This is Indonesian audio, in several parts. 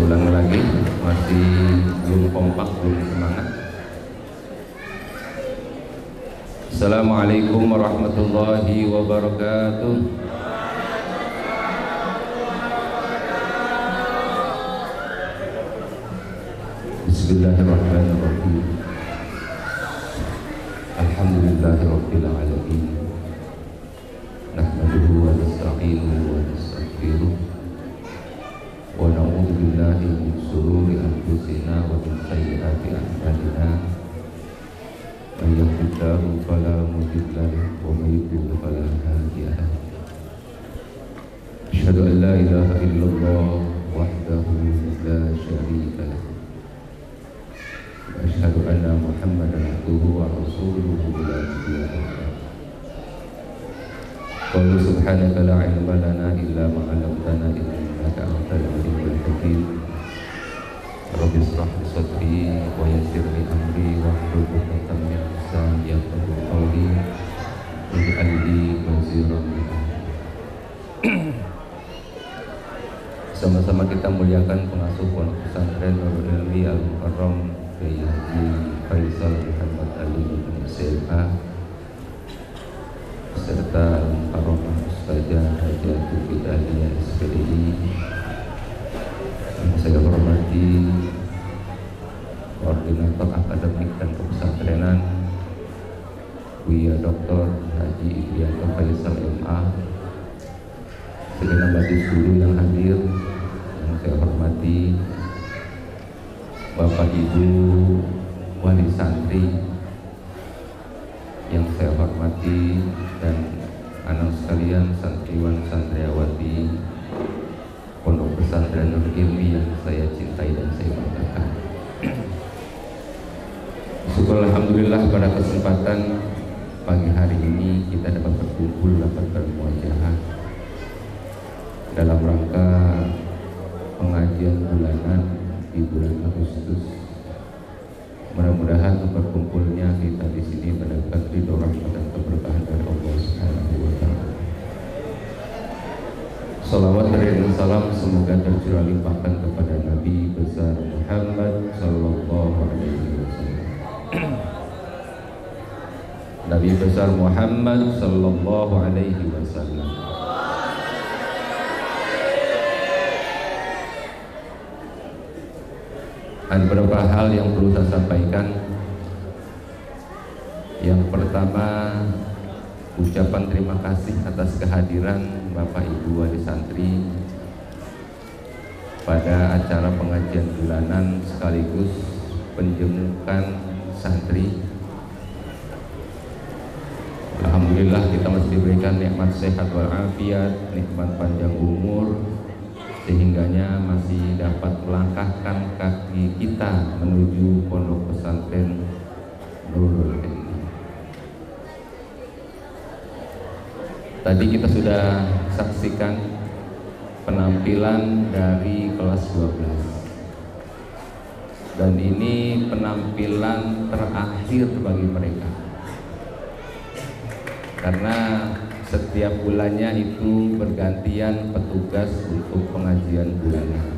ulang lagi, masih belum kompak, belum semangat. Assalamualaikum warahmatullahi wabarakatuh. Bismillahirrahmanirrahim. Alhamdulillahirabbil alamin. Nahmaduhu wa nasta'inuhu wa nastaghfiruh. Wa na'udzu billahi min shururi anfusina wa min sayyiati a'malina. May yahdihillahu fala mudilla lahu wa may yudlil fala hadiya lahu. Asyhadu an la ilaha illallah wahdahu la syarika lahu. Wa asyhadu anna Muhammadan abduhu wa rasuluhu la nabiyya ba'dahu. Qala subhanaka la ilma lana illa ma 'allamtana innaka antal alimul hakim. Rabbi ishrah li sadri wa yassir li amri wahlul 'uqdatam min lisani yafqahu qawli waj'al li waziran min amri. Sama-sama kita muliakan pengasuh pondok pesantren Nurul Ilmi Al-Mukarram Kiai Haji Faisal Muhammad Ali bin SMA serta Al-Mukarram Ustazah Hajatul Bidaliyah SPDI. Saya hormati Koordinator Akademik dan Kepesantrenan Buya Dr. Haji Idrianto Faisal MA, segenap majelis guru yang hadir, yang saya hormati Bapak Ibu wali santri yang saya hormati, dan anak sekalian santriwan santriawati Pondok Pesantren Nurul Ilmi yang saya cintai dan saya banggakan. Syukur alhamdulillah pada kesempatan pagi hari ini kita dapat berkumpul, dapat bermuajahah dalam rangka pengajian bulanan di bulan Agustus. Mudah-mudahan berkumpulnya kita di sini mendapat ridho, rahmat dan keberkahan dari Allah Subhanahu wa taala. Salawat dan salam semoga tercurah limpahkan kepada Nabi besar Muhammad sallallahu alaihi wasallam. Nabi besar Muhammad sallallahu alaihi wasallam. Ada beberapa hal yang perlu saya sampaikan. Yang pertama, ucapan terima kasih atas kehadiran Bapak Ibu wali santri pada acara pengajian bulanan sekaligus penjemukan santri. Alhamdulillah kita masih diberikan nikmat sehat walafiat, nikmat panjang umur, sehingganya masih dapat melangkahkan kaki kita menuju pondok pesantren Nurul Ilmi. Tadi kita sudah saksikan penampilan dari kelas 12, dan ini penampilan terakhir bagi mereka, karena setiap bulannya itu bergantian petugas untuk pengajian bulanan.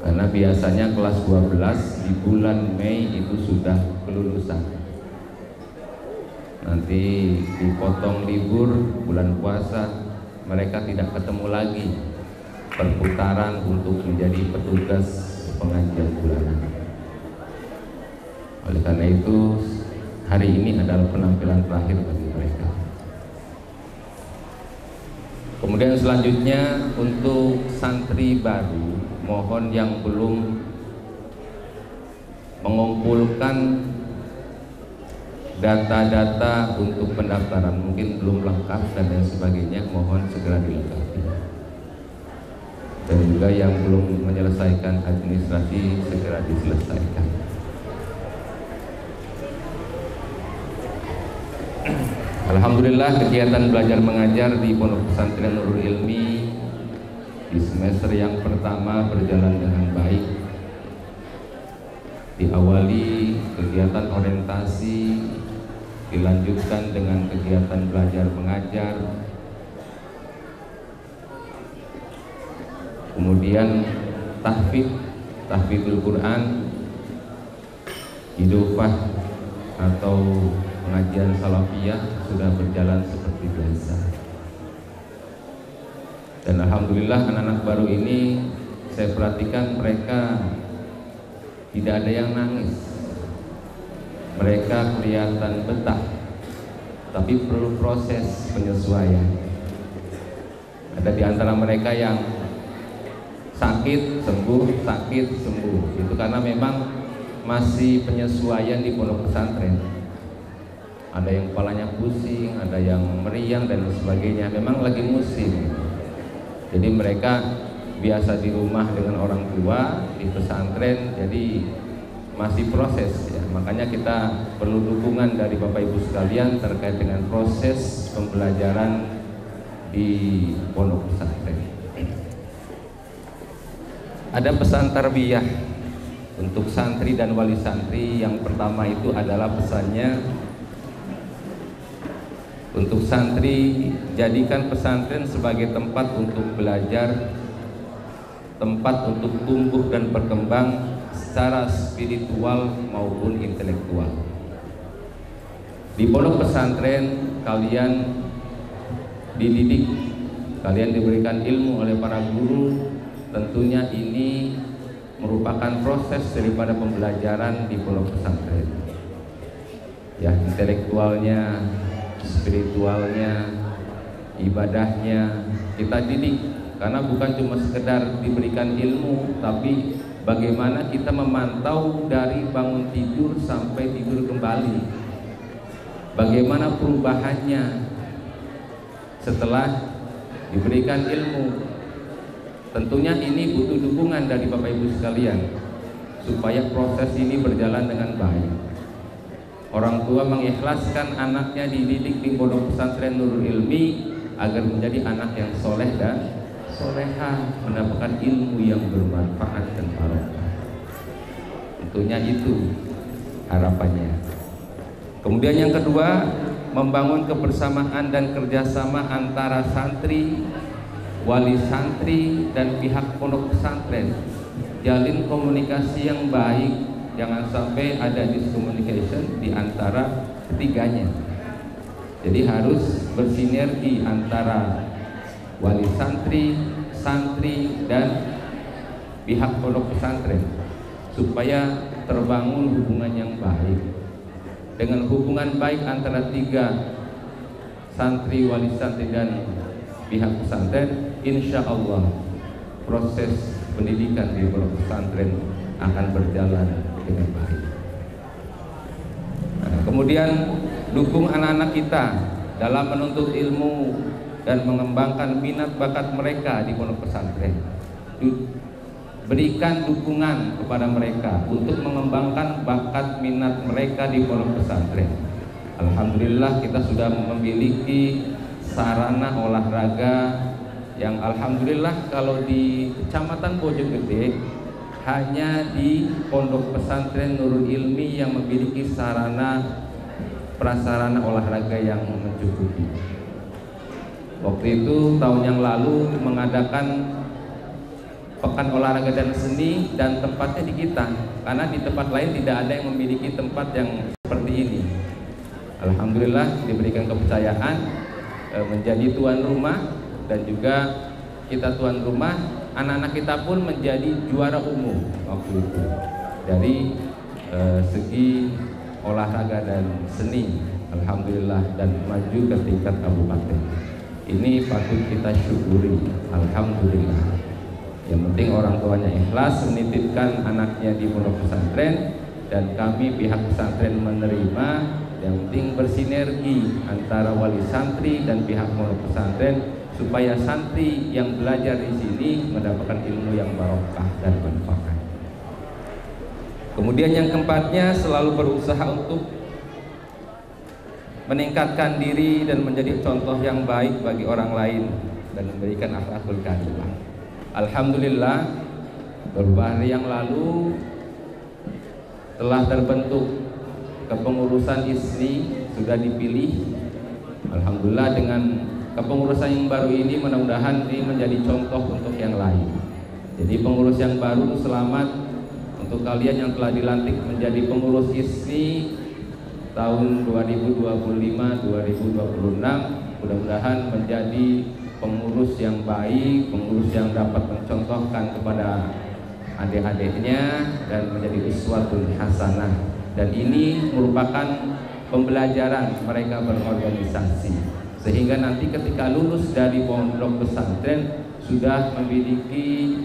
Karena biasanya kelas 12 di bulan Mei itu sudah kelulusan. Nanti dipotong libur bulan puasa, mereka tidak ketemu lagi perputaran untuk menjadi petugas pengajian bulanan. Oleh karena itu hari ini adalah penampilan terakhir bagi mereka. Kemudian selanjutnya untuk santri baru, mohon yang belum mengumpulkan data-data untuk pendaftaran, mungkin belum lengkap dan lain sebagainya, mohon segera dilengkapi. Dan juga yang belum menyelesaikan administrasi segera diselesaikan. Alhamdulillah kegiatan belajar mengajar di Pondok Pesantren Nurul Ilmi di semester yang pertama berjalan dengan baik. Diawali kegiatan orientasi, dilanjutkan dengan kegiatan belajar mengajar, kemudian tahfidzul Quran, idofah atau pengajian salafiyah sudah berjalan seperti biasa. Dan alhamdulillah anak-anak baru ini saya perhatikan mereka tidak ada yang nangis. Mereka kelihatan betah, tapi perlu proses penyesuaian. Ada di antara mereka yang sakit sembuh, sakit sembuh. Itu karena memang masih penyesuaian di pondok pesantren. Ada yang kepalanya pusing, ada yang meriang dan sebagainya. Memang lagi musim. Jadi mereka biasa di rumah dengan orang tua, di pesantren, jadi masih proses ya. Makanya kita perlu dukungan dari Bapak Ibu sekalian terkait dengan proses pembelajaran di pondok pesantren. Ada pesan tarbiyah untuk santri dan wali santri. Yang pertama itu adalah pesannya untuk santri, jadikan pesantren sebagai tempat untuk belajar, tempat untuk tumbuh dan berkembang secara spiritual maupun intelektual. Di pondok pesantren kalian dididik, kalian diberikan ilmu oleh para guru. Tentunya ini merupakan proses daripada pembelajaran di pondok pesantren. Ya, intelektualnya, spiritualnya, ibadahnya kita didik, karena bukan cuma sekedar diberikan ilmu, tapi bagaimana kita memantau dari bangun tidur sampai tidur kembali, bagaimana perubahannya setelah diberikan ilmu. Tentunya ini butuh dukungan dari Bapak Ibu sekalian supaya proses ini berjalan dengan baik. Orang tua mengikhlaskan anaknya dididik di pondok pesantren Nurul Ilmi agar menjadi anak yang soleh dan soleha, mendapatkan ilmu yang bermanfaat dan barokah. Tentunya itu harapannya. Kemudian yang kedua, membangun kebersamaan dan kerjasama antara santri, wali santri, dan pihak pondok pesantren. Jalin komunikasi yang baik. Jangan sampai ada miscommunication di antara ketiganya. Jadi harus bersinergi antara wali santri, santri, dan pihak pondok pesantren supaya terbangun hubungan yang baik. Dengan hubungan baik antara tiga, santri, wali santri, dan pihak pesantren, insya Allah proses pendidikan di pondok pesantren akan berjalan dengan baik. Nah, kemudian dukung anak-anak kita dalam menuntut ilmu dan mengembangkan minat bakat mereka di pondok pesantren. Berikan dukungan kepada mereka untuk mengembangkan bakat minat mereka di pondok pesantren. Alhamdulillah kita sudah memiliki sarana olahraga yang alhamdulillah kalau di Kecamatan Bojonggede hanya di pondok pesantren Nurul Ilmi yang memiliki sarana prasarana olahraga yang mencukupi. Waktu itu tahun yang lalu mengadakan pekan olahraga dan seni, dan tempatnya di kita, karena di tempat lain tidak ada yang memiliki tempat yang seperti ini. Alhamdulillah diberikan kepercayaan menjadi tuan rumah, dan juga kita tuan rumah. Anak-anak kita pun menjadi juara umum waktu itu dari segi olahraga dan seni, alhamdulillah, dan maju ke tingkat kabupaten. Ini patut kita syukuri, alhamdulillah. Yang penting orang tuanya ikhlas menitipkan anaknya di pondok pesantren, dan kami pihak pesantren menerima. Yang penting bersinergi antara wali santri dan pihak pondok pesantren supaya santri yang belajar di sini mendapatkan ilmu yang barokah dan manfaat. Kemudian yang keempatnya, selalu berusaha untuk meningkatkan diri dan menjadi contoh yang baik bagi orang lain dan memberikan akhlakul karimah. Alhamdulillah beberapa hari yang lalu telah terbentuk kepengurusan ISNI, sudah dipilih. Alhamdulillah dengan kepengurusan yang baru ini mudah-mudahan ini menjadi contoh untuk yang lain. Jadi pengurus yang baru selamat untuk kalian yang telah dilantik menjadi pengurus ISMI tahun 2025-2026, mudah-mudahan menjadi pengurus yang baik, pengurus yang dapat mencontohkan kepada adik-adiknya dan menjadi uswatun hasanah. Dan ini merupakan pembelajaran mereka berorganisasi, sehingga nanti ketika lulus dari pondok pesantren sudah memiliki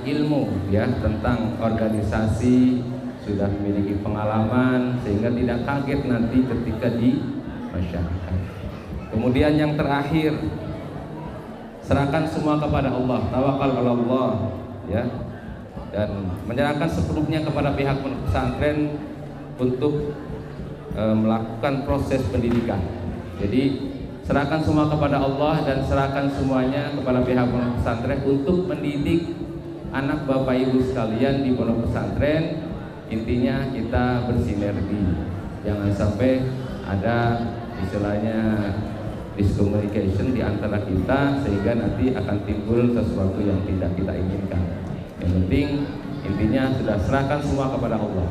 ilmu ya tentang organisasi, sudah memiliki pengalaman sehingga tidak kaget nanti ketika di masyarakat. Kemudian yang terakhir, serahkan semua kepada Allah, tawakal ala Allah ya, dan menyerahkan sepenuhnya kepada pihak pesantren untuk melakukan proses pendidikan. Jadi serahkan semua kepada Allah dan serahkan semuanya kepada pihak pondok pesantren untuk mendidik anak bapak ibu sekalian di pondok pesantren. Intinya kita bersinergi, jangan sampai ada istilahnya miscommunication di antara kita sehingga nanti akan timbul sesuatu yang tidak kita inginkan. Yang penting intinya sudah serahkan semua kepada Allah,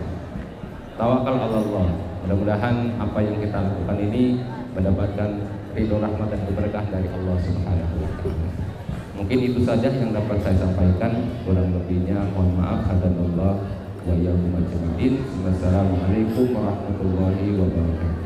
tawakal ala Allah. Mudah-mudahan apa yang kita lakukan ini mendapatkan ridho, rahmat dan berkah dari Allah Subhanahu wa taala. Mungkin itu saja yang dapat saya sampaikan, kurang lebihnya mohon maaf. Hadanallah wa iyyakum ajmain. Wassalamualaikum warahmatullahi wabarakatuh.